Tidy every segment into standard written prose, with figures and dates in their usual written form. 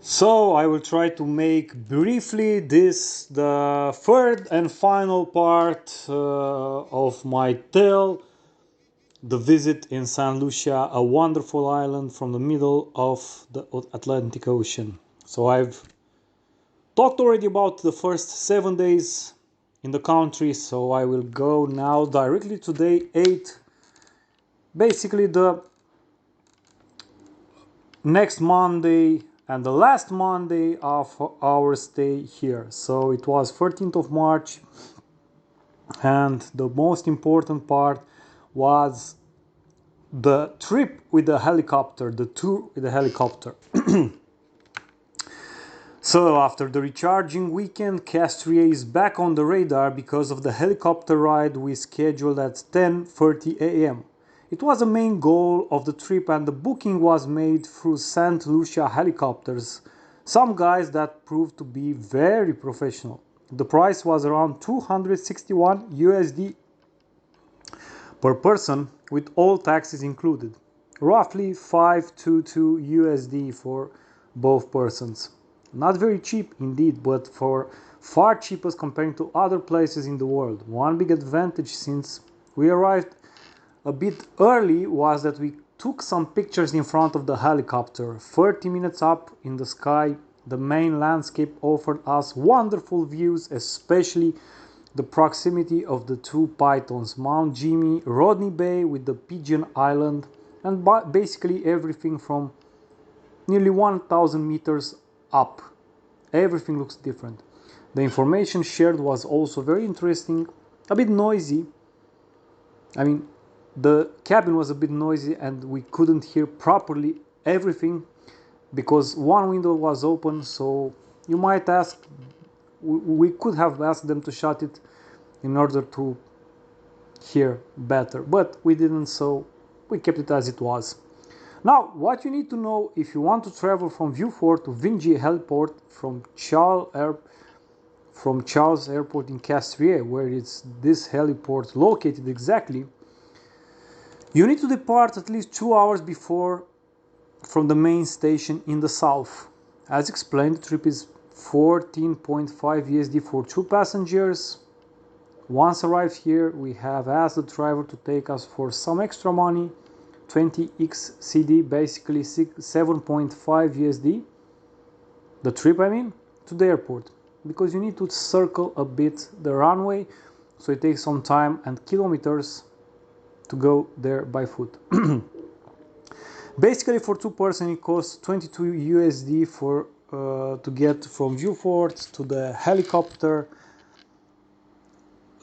So I will try to make briefly this the third and final part of my tale, the visit in San Lucia, a wonderful island from the middle of the Atlantic Ocean. So I've talked already about the first 7 days in the country, so I will go now directly to day 8. Basically the next Monday and the last Monday of our stay here. So it was 13th of March, and the most important part was the trip with the helicopter, the tour with the helicopter. So after the recharging weekend, Castries is back on the radar because of the helicopter ride we scheduled at 10:30 a.m. It was a main goal of the trip, and the booking was made through St. Lucia helicopters, some guys that proved to be very professional. The price was around 261 USD per person with all taxes included, roughly 522 USD for both persons. Not very cheap indeed, but for far cheapest comparing to other places in the world. One big advantage since we arrived a bit early was that we took some pictures in front of the helicopter. 30 minutes up in the sky, the main landscape offered us wonderful views, especially the proximity of the two pythons, Mount Jimmy, Rodney Bay with the Pigeon Island, and basically everything from nearly 1000 meters up. Everything looks different. The information shared was also very interesting, a bit noisy. I mean, the cabin was a bit noisy and we couldn't hear properly everything because one window was open, so you might ask, we could have asked them to shut it in order to hear better, but we didn't, so we kept it as it was. Now, what you need to know if you want to travel from Vieux-Fort to Vingy Heliport from Charles Airport in Castries, where is this heliport located exactly, you need to depart at least 2 hours before from the main station in the south. As explained, the trip is 14.5 USD for 2 passengers. Once arrived here, we have asked the driver to take us for some extra money, 20x CD, basically 7.5 USD, the trip to the airport, because you need to circle a bit the runway, so it takes some time and kilometers to go there by foot. Basically for 2 persons it costs 22 USD for to get from Vieux-Fort to the helicopter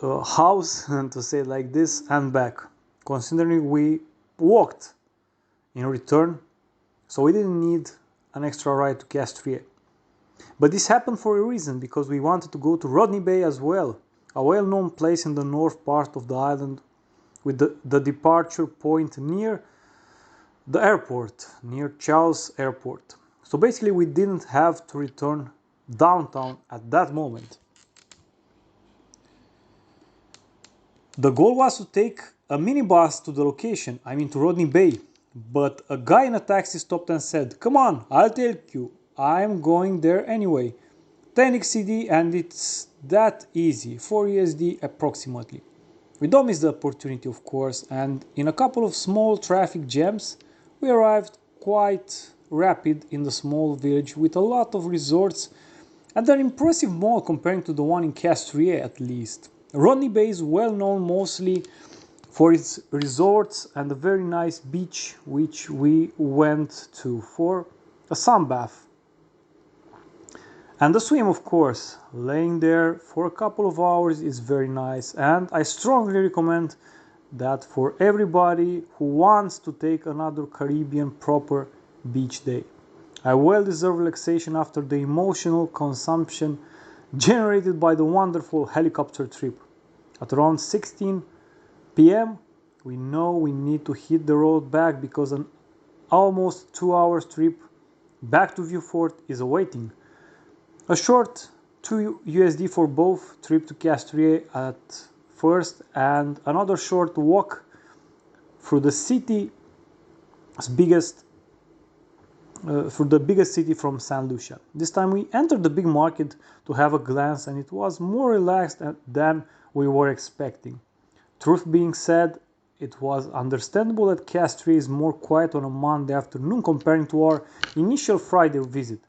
house, and to say it like this, and back, considering we walked in return, so we didn't need an extra ride to Castries. But this happened for a reason, because we wanted to go to Rodney Bay as well, a well-known place in the north part of the island with the departure point near the airport, near Charles Airport. So basically we didn't have to return downtown at that moment. The goal was to take a minibus to the location, to Rodney Bay, but a guy in a taxi stopped and said, "Come on, I'll take you, I'm going there anyway. 10 XCD and it's that easy, 4 USD approximately." We don't miss the opportunity, of course, and in a couple of small traffic jams, we arrived quite rapid in the small village with a lot of resorts and an impressive mall comparing to the one in Castries at least. Rodney Bay is well known mostly for its resorts and a very nice beach which we went to for a sunbath. And the swim, of course, laying there for a couple of hours is very nice, and I strongly recommend that for everybody who wants to take another Caribbean proper beach day. A well-deserved relaxation after the emotional consumption generated by the wonderful helicopter trip. At around 16 p.m. we know we need to hit the road back because an almost 2 hours trip back to Vieux-Fort is awaiting. A short 2 USD for both trip to Castries at first, and another short walk through the city's biggest through the biggest city from St. Lucia. This time we entered the big market to have a glance, and it was more relaxed than we were expecting. Truth being said, it was understandable that Castries is more quiet on a Monday afternoon comparing to our initial Friday visit.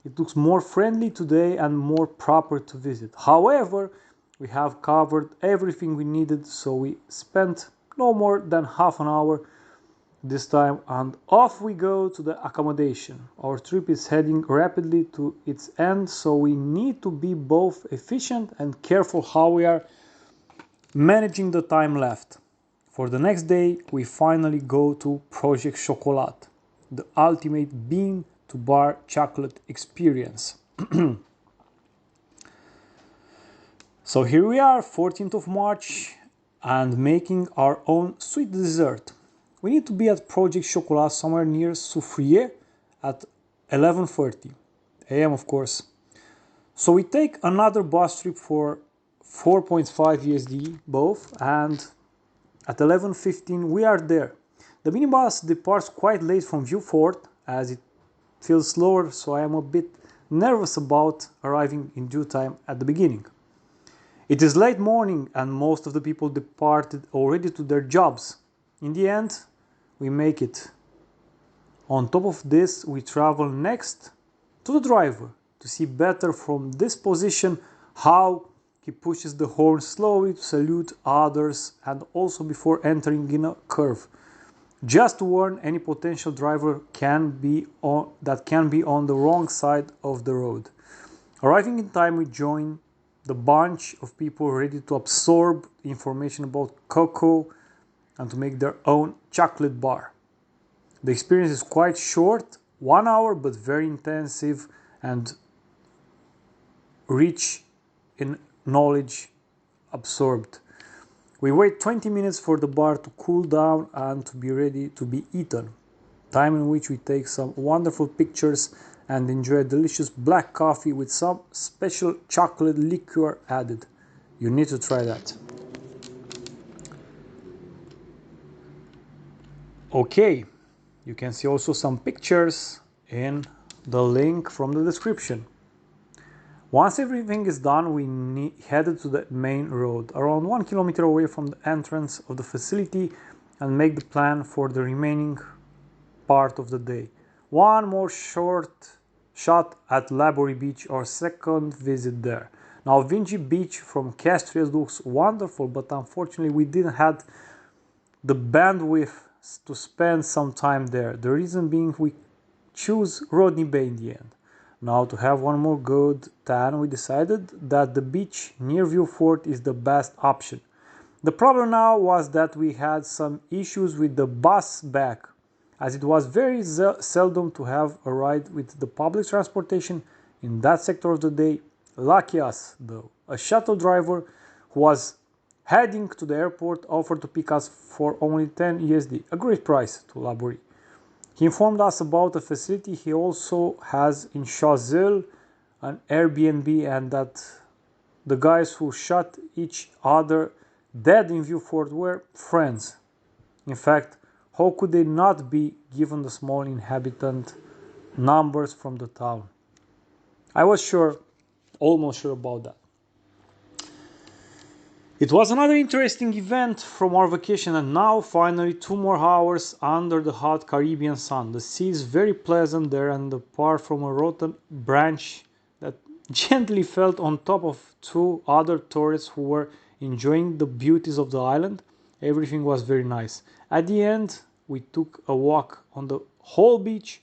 It looks more friendly today and more proper to visit. However, we have covered everything we needed, so we spent no more than half an hour this time, and off we go to the accommodation. Our trip is heading rapidly to its end, so we need to be both efficient and careful how we are managing the time left. For the next day, we finally go to Project Chocolat, the ultimate bean to bar chocolate experience. So here we are, 14th of March, and making our own sweet dessert. We need to be at Project Chocolat somewhere near Soufrier at 11:30 a.m. of course. So we take another bus trip for 4.5 USD both, and at 11:15 we are there. The minibus departs quite late from Vieux-Fort as it feels slower, so I am a bit nervous about arriving in due time at the beginning. It is late morning and most of the people departed already to their jobs. In the end, we make it. On top of this, we travel next to the driver to see better from this position how he pushes the horn slowly to salute others and also before entering in a curve. Just to warn any potential driver that can be on the wrong side of the road. Arriving in time, we join the bunch of people ready to absorb information about cocoa and to make their own chocolate bar. The experience is quite short, 1 hour, but very intensive and rich in knowledge absorbed. We wait 20 minutes for the bar to cool down and to be ready to be eaten, time in which we take some wonderful pictures and enjoy a delicious black coffee with some special chocolate liqueur added. You need to try that. Okay, you can see also some pictures in the link from the description. Once everything is done, we headed to the main road, around 1 kilometer away from the entrance of the facility, and make the plan for the remaining part of the day. One more short shot at Laborie Beach, our second visit there. Now Vinci Beach from Castries looks wonderful, but unfortunately we didn't have the bandwidth to spend some time there. The reason being we choose Rodney Bay in the end. Now to have one more good tan, we decided that the beach near Vieux-Fort is the best option. The problem now was that we had some issues with the bus back, as it was very seldom to have a ride with the public transportation in that sector of the day. Lucky us though. A shuttle driver who was heading to the airport offered to pick us for only 10 USD, a great price to Laborie. He informed us about a facility he also has in Choiseul, an Airbnb, and that the guys who shot each other dead in Vieux-Fort were friends. In fact, how could they not be given the small inhabitant numbers from the town? I was sure, almost sure about that. It was another interesting event from our vacation, and now finally 2 more hours under the hot Caribbean sun. The sea is very pleasant there, and apart from a rotten branch that gently fell on top of 2 other tourists who were enjoying the beauties of the island, everything was very nice. At the end, we took a walk on the whole beach,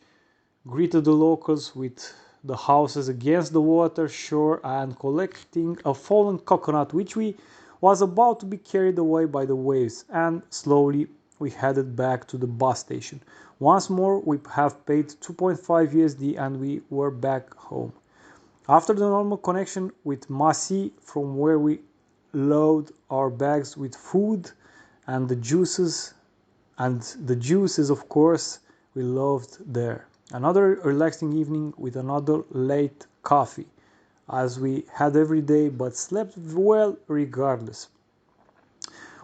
greeted the locals with the houses against the water shore and collecting a fallen coconut which we was about to be carried away by the waves, and slowly we headed back to the bus station. Once more we have paid 2.5 USD and we were back home. After the normal connection with Massy, from where we load our bags with food and the juices of course we loved there. Another relaxing evening with another late coffee, as we had every day, but slept well regardless.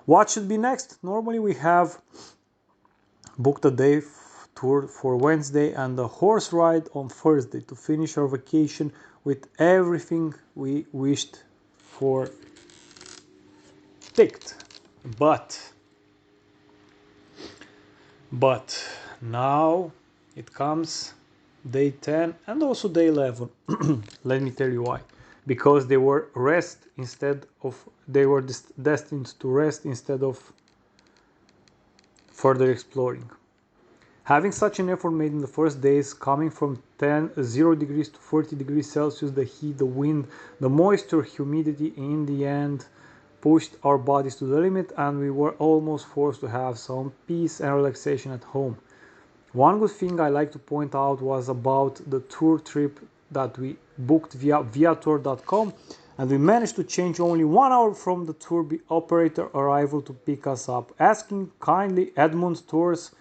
What should be next? Normally we have booked a day tour for Wednesday and a horse ride on Thursday to finish our vacation with everything we wished for ticked. But now it comes day 10 and also day 11. Let me tell you why. Because they were destined to rest instead of further exploring. Having such an effort made in the first days, coming from 0 degrees to 40 degrees Celsius, the heat, the wind, the moisture, humidity, in the end pushed our bodies to the limit, and we were almost forced to have some peace and relaxation at home. One good thing I like to point out was about the tour trip that we booked via viator.com, and we managed to change only 1 hour from the tour operator arrival to pick us up. Asking kindly, Edmund Tours,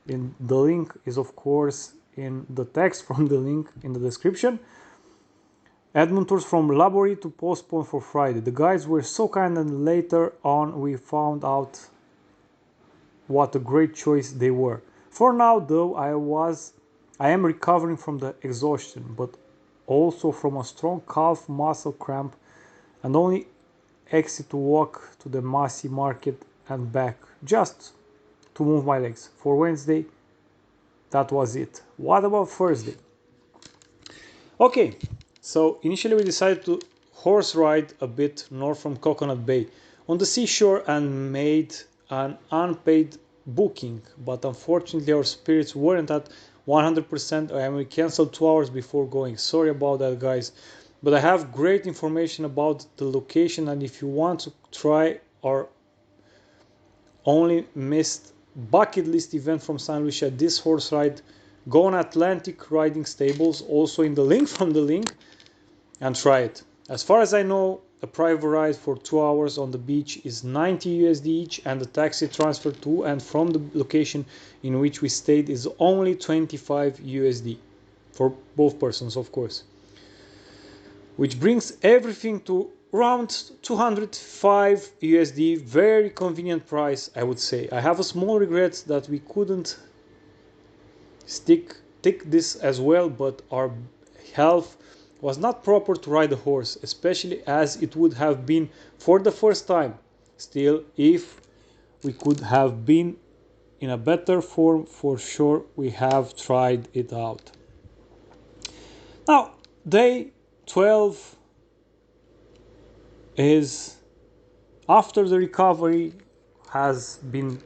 in the link is of course in the text from the link in the description. Edmund Tours from Laborie to postpone for Friday. The guys were so kind, and later on we found out what a great choice they were. For now though, I am recovering from the exhaustion, but also from a strong calf muscle cramp, and only exit to walk to the Massey market and back, just to move my legs. For Wednesday, that was it. What about Thursday? Okay, so initially we decided to horse ride a bit north from Coconut Bay on the seashore and made an unpaid booking, but unfortunately our spirits weren't at 100% and we cancelled 2 hours before going. Sorry about that, guys, but I have great information about the location, and if you want to try our only missed bucket list event from St. Lucia, this horse ride, go on Atlantic Riding Stables, also in the link from the link, and try it. As far as I know, a private ride for 2 hours on the beach is 90 USD each, and the taxi transfer to and from the location in which we stayed is only 25 USD for both persons, of course, which brings everything to around 205 USD. Very convenient price, I would say. I have a small regret that we couldn't take this as well, but our health was not proper to ride a horse, especially as it would have been for the first time. Still, if we could have been in a better form, for sure we have tried it out. Now, day 12 is after the recovery has been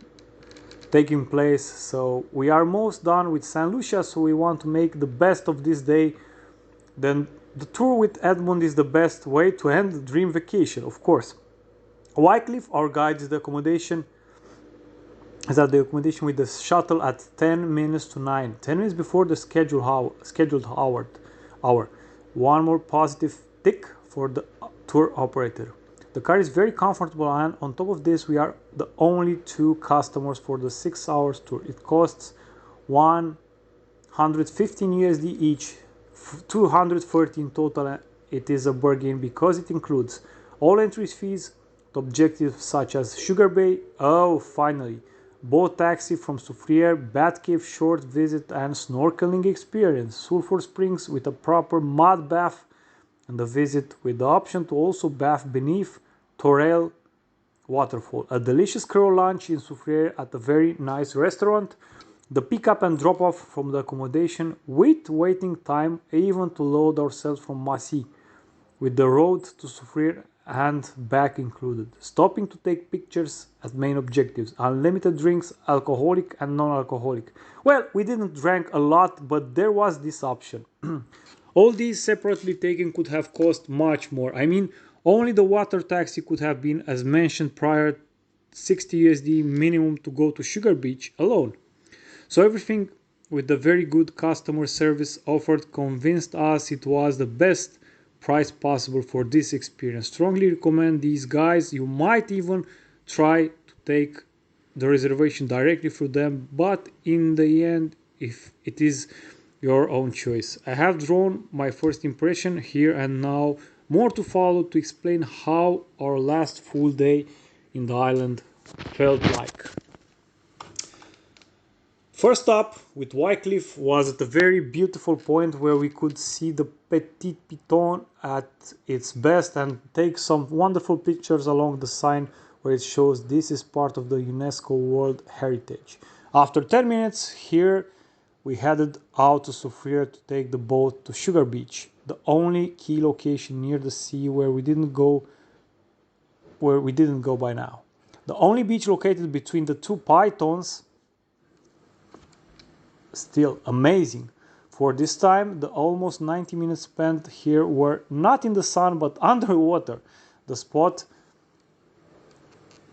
taking place, so we are most done with St. Lucia, so we want to make the best of this day. Then the tour with Edmund is the best way to end the dream vacation, of course. Wycliffe, our guide, is at the accommodation with the shuttle at 10 minutes to 9, 10 minutes before the scheduled hour. One more positive tick for the tour operator. The car is very comfortable, and on top of this we are the only 2 customers for the 6 hours tour. It costs 115 USD each, 230 in total. It is a bargain because it includes all entry fees to objectives such as Sugar Bay, finally, boat taxi from Soufriere, Batcave short visit and snorkeling experience, Sulphur Springs with a proper mud bath, and a visit with the option to also bath beneath Torrell waterfall, a delicious Creole lunch in Soufriere at a very nice restaurant, the pick-up and drop-off from the accommodation with waiting time, even to load ourselves from Massy, with the road to Soufriere and back included, stopping to take pictures at main objectives, unlimited drinks, alcoholic and non-alcoholic. Well, we didn't drink a lot, but there was this option. All these separately taken could have cost much more. I mean, only the water taxi could have been, as mentioned prior, 60 USD minimum to go to Sugar Beach alone. So everything with the very good customer service offered convinced us it was the best price possible for this experience. Strongly recommend these guys. You might even try to take the reservation directly through them, but in the end, if it is your own choice. I have drawn my first impression here and now. More to follow to explain how our last full day in the island felt like. First up with Wycliffe was at a very beautiful point where we could see the Petit Piton at its best and take some wonderful pictures along the sign where it shows this is part of the UNESCO World Heritage. After 10 minutes here we headed out to Soufrière to take the boat to Sugar Beach, the only key location near the sea where we didn't go by now. The only beach located between the two pythons. Still amazing. For this time, the almost 90 minutes spent here were not in the sun but underwater. The spot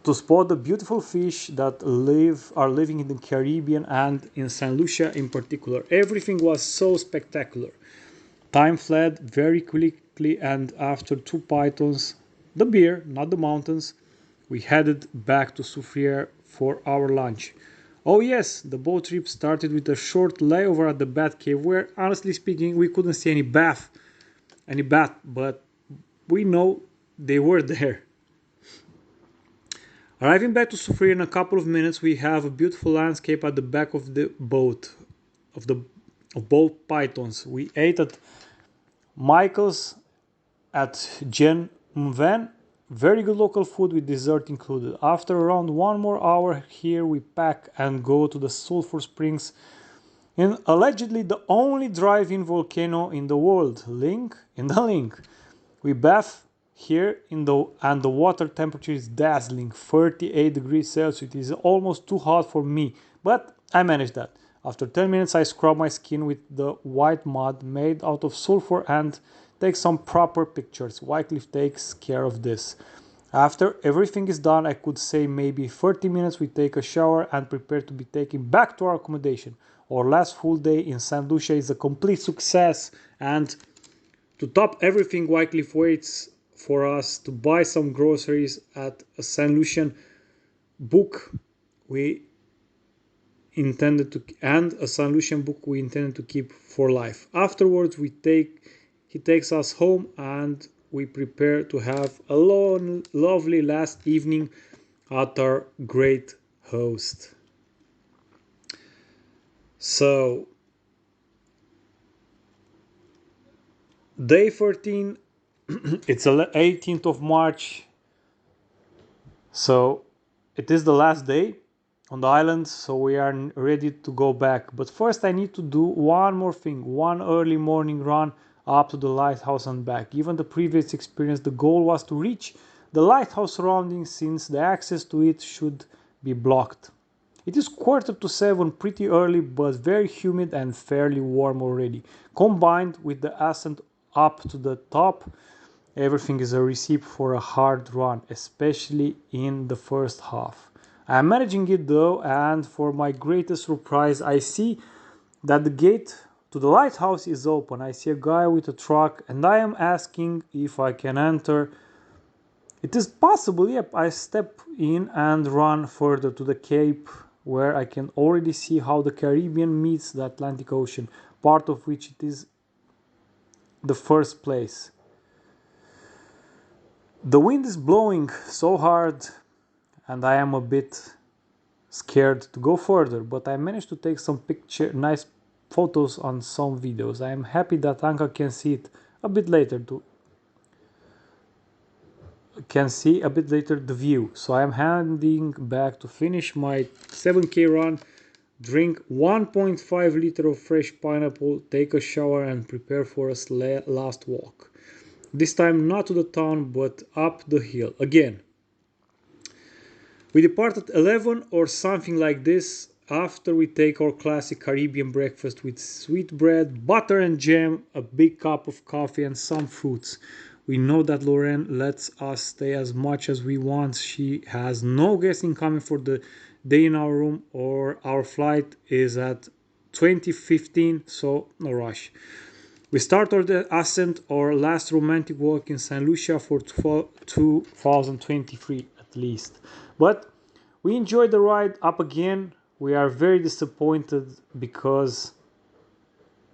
to spot the beautiful fish that are living in the Caribbean and in St. Lucia in particular. Everything was so spectacular. Time fled very quickly, and after two pythons, the beer, not the mountains, we headed back to Soufrière for our lunch. Oh yes, the boat trip started with a short layover at the Bat Cave where, honestly speaking, we couldn't see any bat, but we know they were there. Arriving back to Soufrière in a couple of minutes, we have a beautiful landscape at the back of the boat, of both pythons. We ate at Michael's at Jen Mven. Very good local food with dessert included. After around 1 more hour here, we pack and go to the Sulphur Springs in allegedly the only drive-in volcano in the world. Link in the link. We bath here and the water temperature is dazzling, 38 degrees Celsius. It is almost too hot for me, but I managed that. After 10 minutes, I scrub my skin with the white mud made out of sulfur and take some proper pictures. Wycliffe takes care of this. After everything is done, I could say maybe 30 minutes we take a shower and prepare to be taken back to our accommodation. Our last full day in St. Lucia is a complete success, and to top everything, Wycliffe waits for us to buy some groceries at a St. Lucian book we intended to keep for life. Afterwards, he takes us home and we prepare to have a lovely last evening at our great host. So, day 13, it's the 18th of March, so it is the last day on the island, so we are ready to go back. But first I need to do one more thing, one early morning run up to the lighthouse and back. Given the previous experience, the goal was to reach the lighthouse surroundings since the access to it should be blocked. It is 6:45, pretty early but very humid and fairly warm already. Combined with the ascent up to the top, everything is a recipe for a hard run, especially in the first half. I am managing it though, and for my greatest surprise, I see that the gate to the lighthouse is open. I see a guy with a truck and I am asking if I can enter. It is possible, yep. I step in and run further to the cape where I can already see how the Caribbean meets the Atlantic Ocean, part of which it is the first place. The wind is blowing so hard and I am a bit scared to go further, but I managed to take some nice photos on some videos. I am happy that Anka can see it a bit later the view. So I am heading back to finish my 7k run, drink 1.5 liter of fresh pineapple, take a shower and prepare for a last walk. This time not to the town but up the hill again. We depart at 11 or something like this after we take our classic Caribbean breakfast with sweet bread, butter and jam, a big cup of coffee and some fruits. We know that Lorraine lets us stay as much as we want. She has no guests incoming for the day in our room, or our flight is at 20:15, so no rush. We start our ascent, our last romantic walk in St. Lucia for 2023 at least. But we enjoyed the ride up again. We are very disappointed because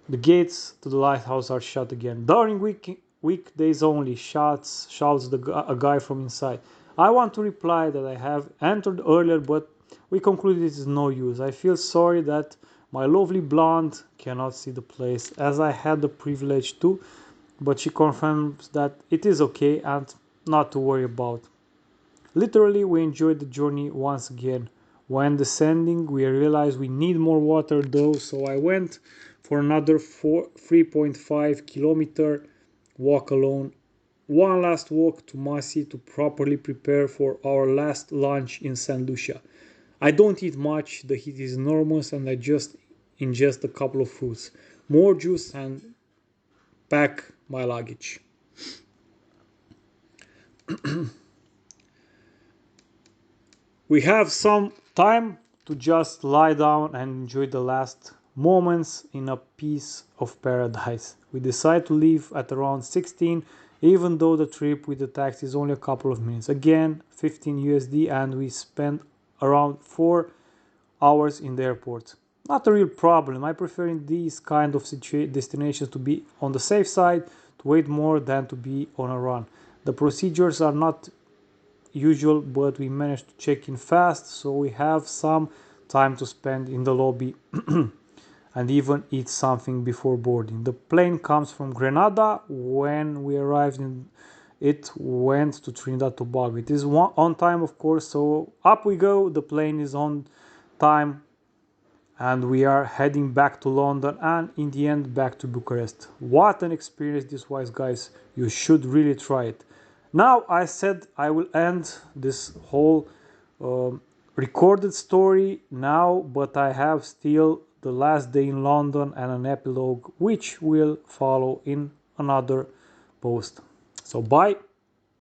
the gates to the lighthouse are shut again. During weekdays only, shouts a guy from inside. I want to reply that I have entered earlier, but we concluded it is no use. I feel sorry that my lovely blonde cannot see the place as I had the privilege to, but she confirms that it is okay and not to worry about. Literally, we enjoyed the journey once again. When descending, we realized we need more water though, so I went for another 3.5 kilometer walk alone. One last walk to Masi to properly prepare for our last lunch in St. Lucia. I don't eat much, the heat is enormous, and I just ingest a couple of fruits, more juice, and pack my luggage. We have some time to just lie down and enjoy the last moments in a piece of paradise. We decide to leave at around 16, even though the trip with the taxi is only a couple of minutes. Again, 15 USD, and we spend around 4 hours in the airport. Not a real problem. I prefer in these kind of destinations to be on the safe side, to wait more than to be on a run. The procedures are not usual, but we managed to check in fast, so we have some time to spend in the lobby and even eat something before boarding. The plane comes from Grenada. When we arrived in it went to Trinidad Tobago. It is on time, of course, so up we go. The plane is on time and we are heading back to London and in the end back to Bucharest. What an experience this was, guys. You should really try it. Now, I said I will end this whole recorded story now, but I have still the last day in London and an epilogue which will follow in another post. So bye.